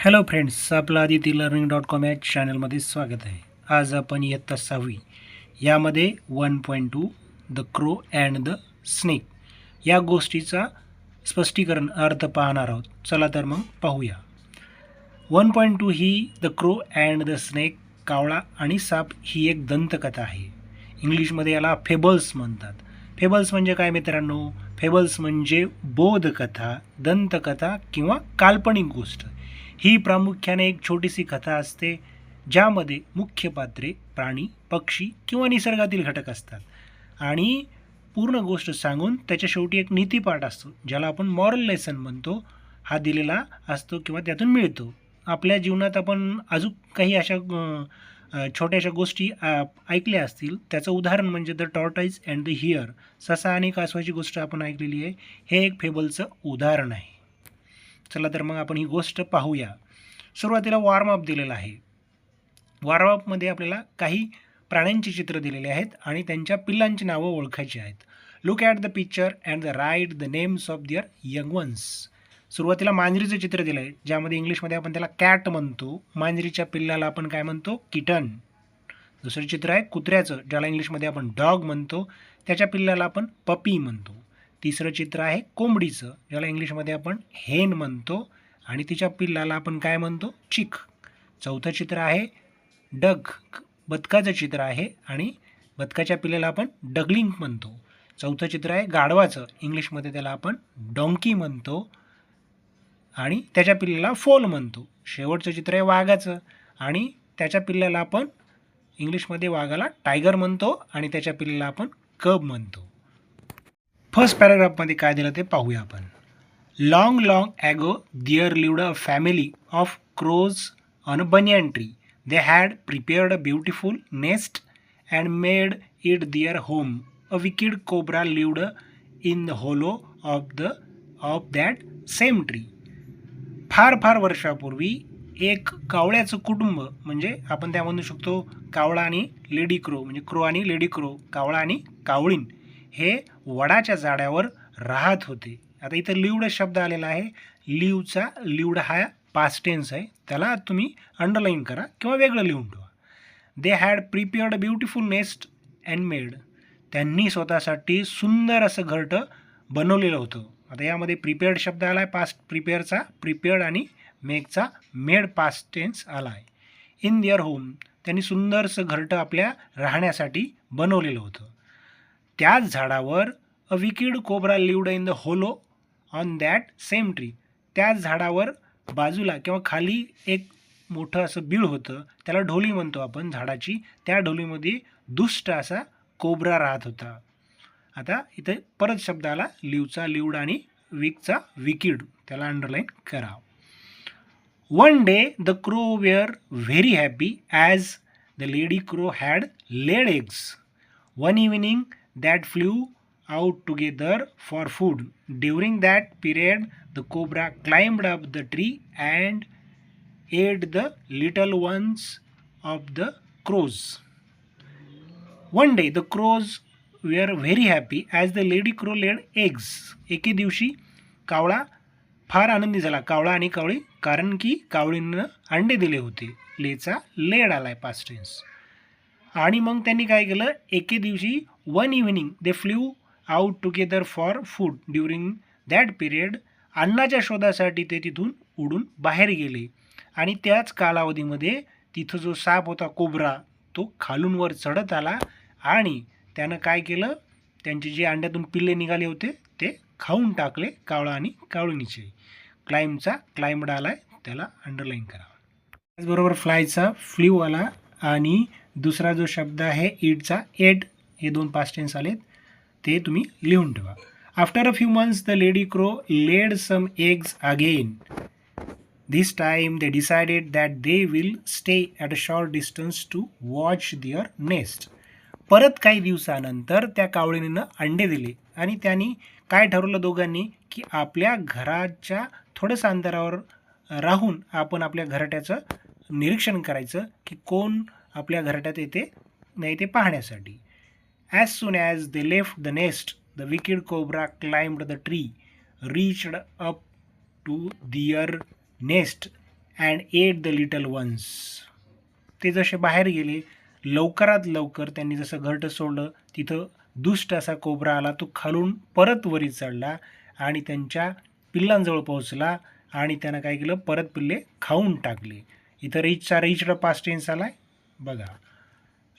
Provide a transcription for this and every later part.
Hello friends, आपलं adityllearning.com या चॅनलमध्ये स्वागत आहे. आज आपण इयत्ता 6वी यामध्ये 1.2 the crow and the snake या गोष्टीचा स्पष्टीकरण अर्थ पाहणार आहोत. चला तर मग पाहूया. 1.2 ही the crow and the snake कावळा आणि साप ही एक दंतकथा आहे. इंग्लिशमध्ये याला फेबल्स म्हणतात. फेबल्स म्हणजे काय मित्रांनो? फेबल्स म्हणजे बोधकथा, दंतकथा किंवा काल्पनिक गोष्ट. ही प्रामुख्याने एक छोटीशी कथा असते ज्यामध्ये मुख्य पात्रे प्राणी, पक्षी किंवा निसर्गातील घटक असतात आणि पूर्ण गोष्ट सांगून त्याच्या शेवटी एक नीतिपाठ असतो ज्याला आपण मॉरल लेसन म्हणतो, हा दिलेला असतो किंवा त्यातून मिळतो. आपल्या जीवनात आपण अजून काही अशा छोट्याशा गोष्टी ऐकल्या असतील. त्याचं उदाहरण म्हणजे द टॉर्टाईज अँड द हिअर, ससा आणि कासवाची गोष्ट आपण ऐकलेली आहे. हे एक फेबलचं उदाहरण आहे. चला तर मग आपण ही गोष्ट पाहूया. सुरुवातीला वॉर्मअप दिलेला आहे. वॉर्मअपमध्ये आपल्याला काही प्राण्यांची चित्र दिलेली आहेत आणि त्यांच्या पिल्लांची नावं ओळखायची आहेत. Look at the picture and the write the names of their young ones. सुरुवातीला मांजरीचं चित्र दिलं आहे, ज्यामध्ये इंग्लिशमध्ये आपण त्याला कॅट म्हणतो. मांजरीच्या पिल्लाला आपण काय म्हणतो? किटन. दुसरं चित्र आहे कुत्र्याचं, ज्याला इंग्लिशमध्ये आपण डॉग म्हणतो. त्याच्या पिल्लाला आपण पपी म्हणतो. तिसरं चित्र आहे कोंबडीचं, ज्याला इंग्लिशमध्ये आपण हेन म्हणतो आणि तिच्या पिल्लाला आपण काय म्हणतो? चिक. चौथं चित्र आहे डग, बदकाचं चित्र आहे आणि बदकाच्या पिल्लाला आपण डगलिंग म्हणतो. चौथं चित्र आहे गाढवाचं, इंग्लिशमध्ये त्याला आपण डॉंकी म्हणतो आणि त्याच्या पिल्लाला फोल म्हणतो. शेवटचं चित्र आहे वाघाचं आणि त्याच्या पिल्लाला आपण इंग्लिशमध्ये वाघाला टायगर म्हणतो आणि त्याच्या पिल्लाला आपण कब म्हणतो. फर्स्ट पॅराग्राफमध्ये काय दिलं ते पाहूया आपण. Long long ago there lived a family of crows on a banyan tree. They had prepared a beautiful nest and made it their home. A wicked cobra lived in the hollow of that same tree. फार फार वर्षापूर्वी एक कावळ्याचं कुटुंब, म्हणजे आपण त्या म्हणू शकतो कावळा आणि लेडी क्रो, म्हणजे क्रो आणि लेडी क्रो, कावळा आणि कावळीन, हे वडाच्या झाडावर राहत होते. आता इथं लिव्ड शब्द आलेला आहे. लिव्ड हा पास्ट टेन्स आहे, त्याला तुम्ही अंडरलाईन करा किंवा वेगळं लिहून ठेवा. दे had prepared a beautiful nest and made. त्यांनी स्वतःसाठी सुंदर असं घरटं बनवलेलं होतं. आता यामध्ये प्रिपेअर्ड शब्द आला आहे, पास्ट प्रिपेअरचा प्रिपेअर्ड आणि मेकचा मेड पास्ट टेन्स आला आहे. इन दिअर होम, त्यांनी सुंदरसं घरटं आपल्या राहण्यासाठी बनवलेलं होतं. त्याच झाडावर a wicked cobra lived in the hollow on that same tree. त्याच झाडावर बाजूला किंवा खाली एक मोठं असं बीळ होतं, त्याला ढोली म्हणतो आपण झाडाची. त्या ढोलीमध्ये दुष्ट असा कोब्रा राहत होता. आता इथे परत शब्द आला लिव्हचा लिव्ड आणि विकचा विकिड, त्याला अंडरलाईन करा. One day the crow were very happy as the lady crow had laid eggs. One evening that flew out together for food. During that period, the cobra climbed up the tree and ate the little ones of the crows. One day, the crows were very happy as the lady crow laid eggs. एके दिवशी कावळा फार आनंदी झाला, कावळा आणि कावळी, कारण की कावळीनं अंडे दिले होते. लेचा लेड आलाय पास्ट टेन्स. आणि मग त्यांनी काय केलं, एके दिवशी one evening they flew out together for food. During that period, अन्नाच्या शोधासाठी ते तिथून उडून बाहेर गेले आणि त्याच कालावधीमध्ये तिथं जो साप होता कोब्रा, तो खालून वर चढत आला आणि त्यानं काय केलं, त्यांचे जे अंड्यातून पिल्ले निघाले होते ते खाऊन टाकले, कावळा आणि कावळीनीचे. क्लाइमचा क्लाइम्ड आलाय, त्याला अंडरलाईन करा. त्याचबरोबर फ्लायचा फ्ल्यू आला आणि दुसरा जो शब्द आहे ईटचा एट, हे दोन पास्ट टेन्स आलेत, ते तुम्ही लिहून ठेवा. After a few months the lady crow laid some eggs again. This time they decided that they will stay at a short distance to watch their nest. परत काही दिवसानंतर त्या कावळीनं अंडे दिले आणि त्यांनी काय ठरवलं दोघांनी, की आपल्या घराच्या थोडंसं अंतरावर राहून आपण आपल्या घरट्याचं निरीक्षण करायचं की कोण आपल्या घरट्यात येते नाही ते पाहण्यासाठी. As soon as they left the nest the wicked cobra climbed the tree, reached up to their nest and ate the little ones. ते जसे बाहेर गेले, लवकरात लवकर त्यांनी जसं घरटं सोडलं, तिथं दुष्ट असा कोब्रा आला. तो खालून परत वरी चढला आणि त्यांच्या पिल्लांजवळ पोहोचला आणि त्यानं काय केलं, परत पिल्ले खाऊन टाकले. इथं रिच्ड पास्ट टेन्स आला आहे बघा.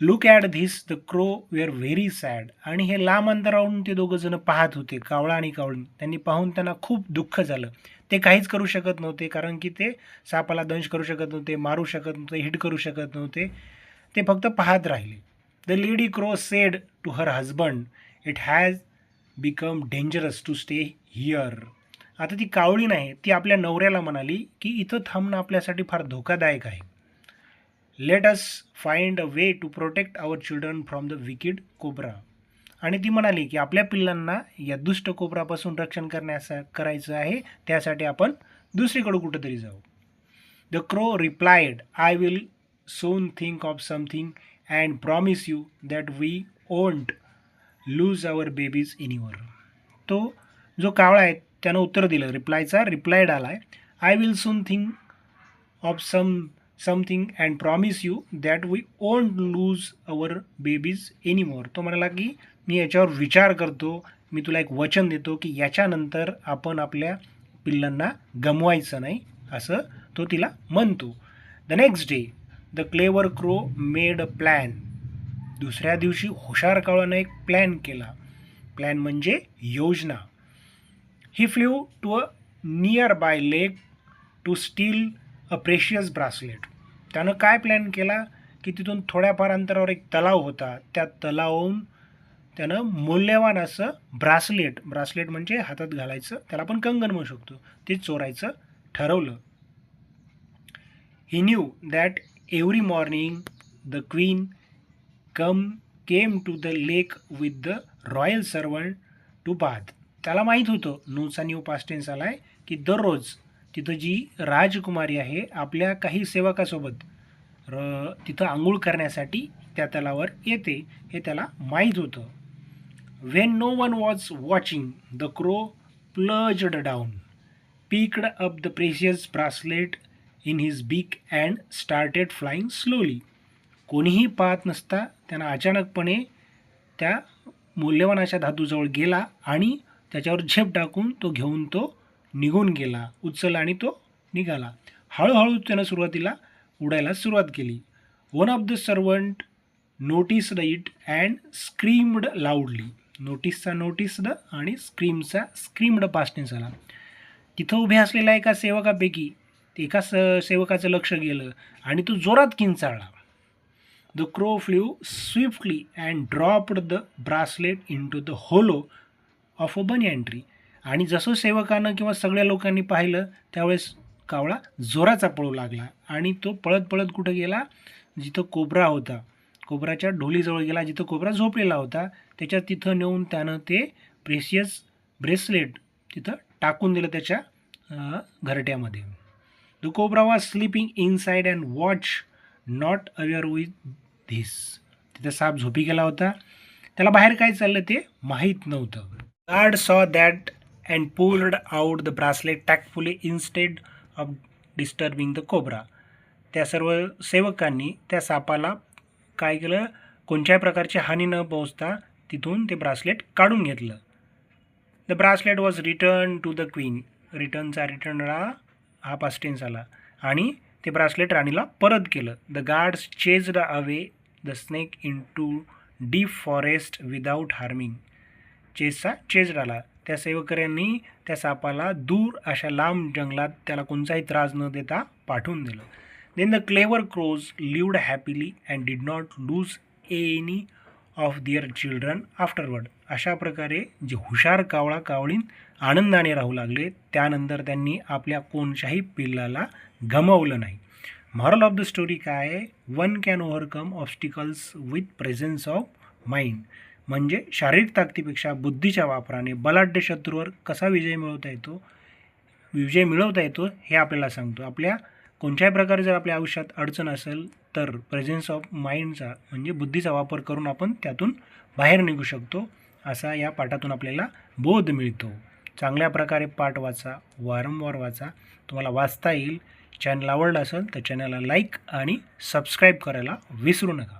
Look at this, the crow were very sad. आणि हे लांब अंतरावरून ते दोघं जण पाहत होते, कावळा आणि कावळी. त्यांनी पाहून त्यांना खूप दुःख झालं. ते काहीच करू शकत नव्हते, कारण की ते सापाला दंश करू शकत नव्हते, मारू शकत नव्हते, हिट करू शकत नव्हते. ते फक्त पाहत राहिले. The lady crow said to her husband, it has become dangerous to stay here. आता ती कावळी नाही, ती आपल्या नवऱ्याला म्हणाली की इथं थांबणं आपल्यासाठी फार धोकादायक आहे. Let us find a way to protect our children from the wicked cobra. आणि ती म्हणाली की आपल्या पिल्लांना या दुष्ट कोब्रापासून रक्षण करायचं आहे, त्यासाठी आपण दुसरीकडे कुठंतरी जाऊ. The crow replied, I will soon think of something and promise you that we won't lose our babies anymore. तो जो कावळा आहे त्यानं उत्तर दिलं, रिप्लाइड आला आहे, I will soon think of something and promise you that we won't lose our babies anymore. तो म्हणाला की मी याच्यावर विचार करतो, मी तुला एक वचन देतो की याच्यानंतर आपण आपल्या पिल्लांना गमवायचं नाही, असं तो तिला म्हणतो. The next day the clever crow made a plan. दुसऱ्या दिवशी हुशार कावळानं एक प्लॅन केला. प्लॅन म्हणजे योजना. He flew to a nearby lake to steal a precious bracelet. त्यानं काय प्लॅन केला की तिथून थोड्याफार अंतरावर एक तलाव होता, त्या तलावाहून त्यानं मूल्यवान असं ब्रासलेट म्हणजे हातात घालायचं, त्याला आपण कंगन म्हणू शकतो, ते चोरायचं ठरवलं. He knew that every morning the queen came to the lake with the royal servant to bath. त्याला माहीत होतं, नूचा न्यू पास्ट टेन्स आला आहे, की दररोज तिथं जी राजकुमारी आहे आपल्या काही सेवकासोबत तिथं आंघोळ करण्यासाठी त्या तलावर येते, हे त्याला माहीत होतं. When no one was watching, the crow plunged down, picked up the precious bracelet in his beak and started flying slowly. कोणीही पाहत नसता त्यानं अचानकपणे त्या मूल्यवान अशा धातूजवळ गेला आणि त्याच्यावर झेप टाकून तो घेऊन तो निघून गेला, उचलला आणि तो निघाला. हळूहळू त्यानं सुरुवातीला उडायला सुरुवात केली. One of the servant noticed it and screamed लाऊडली. Noticed आणि स्क्रीम्ड पास्ट टेन्स आला. तिथं उभे असलेल्या एका सेवकापैकी एका सेवकाचं लक्ष गेलं आणि तो जोरात किंचाळला. The crow flew swiftly and dropped the bracelet into the hollow of a banyan tree. आणि जसं सेवकानं किंवा सगळ्या लोकांनी पाहिलं त्यावेळेस कावळा जोराचा पळू लागला आणि तो पळत पळत कुठं गेला, जिथं कोब्रा होता, कोब्राच्या ढोलीजवळ गेला, जिथं कोब्रा झोपलेला होता. त्याच्या तिथं नेऊन त्यानं ते प्रेशियस ब्रेसलेट तिथं टाकून दिलं त्याच्या घरट्यामध्ये. The cobra was sleeping inside and watch not aware with this. तिथं साप झोपी गेला होता, त्याला बाहेर काय चाललं ते माहीत नव्हतं. Guard saw that and pulled out the bracelet tactfully instead of disturbing the cobra. त्या सर्व सेवकांनी त्या सापाला काय केलं, कोणत्याही प्रकारची हानी न पोहोचता तिथून ते ब्रासलेट काढून घेतलं. The bracelet was return to the queen. रिटर्नला हा पास्ट टेन्स आला आणि ते ब्रासलेट राणीला परत केलं. The guards chased away the snake into deep forest without harming. Chased आला. त्या सेवकऱ्यांनी त्या सापाला दूर अशा लांब जंगलात त्याला कोणताही त्रास न देता पाठवून दिलं. Then the clever crows lived happily and did not lose any of their children afterward. अशा प्रकारे जे हुशार कावळा कावळीन आनंदाने राहू लागले, त्यानंतर त्यांनी आपल्या कोणत्याही पिल्लाला गमावलं नाही. मॉरल ऑफ द स्टोरी काय आहे, one can overcome obstacles with presence of mind. म्हणजे शारीरिक ताकदीपेक्षा बुद्धीच्या वापराने बलाढ्य शत्रूवर कसा विजय मिळवता येतो हे आपल्याला सांगतो. आपल्या कोणत्याही प्रकारे जर आपल्या आयुष्यात अडचण असेल तर प्रेझेन्स ऑफ माइंडचा म्हणजे बुद्धीचा वापर करून आपण त्यातून बाहेर निघू शकतो, असा या पाठातून आपल्याला बोध मिळतो. चांगल्या प्रकारे पाठ वाचा, वारंवार वाचा, तुम्हाला वाचता येईल. चॅनल आवडलं असेल तर चॅनलला लाईक आणि सबस्क्राईब करायला विसरू नका.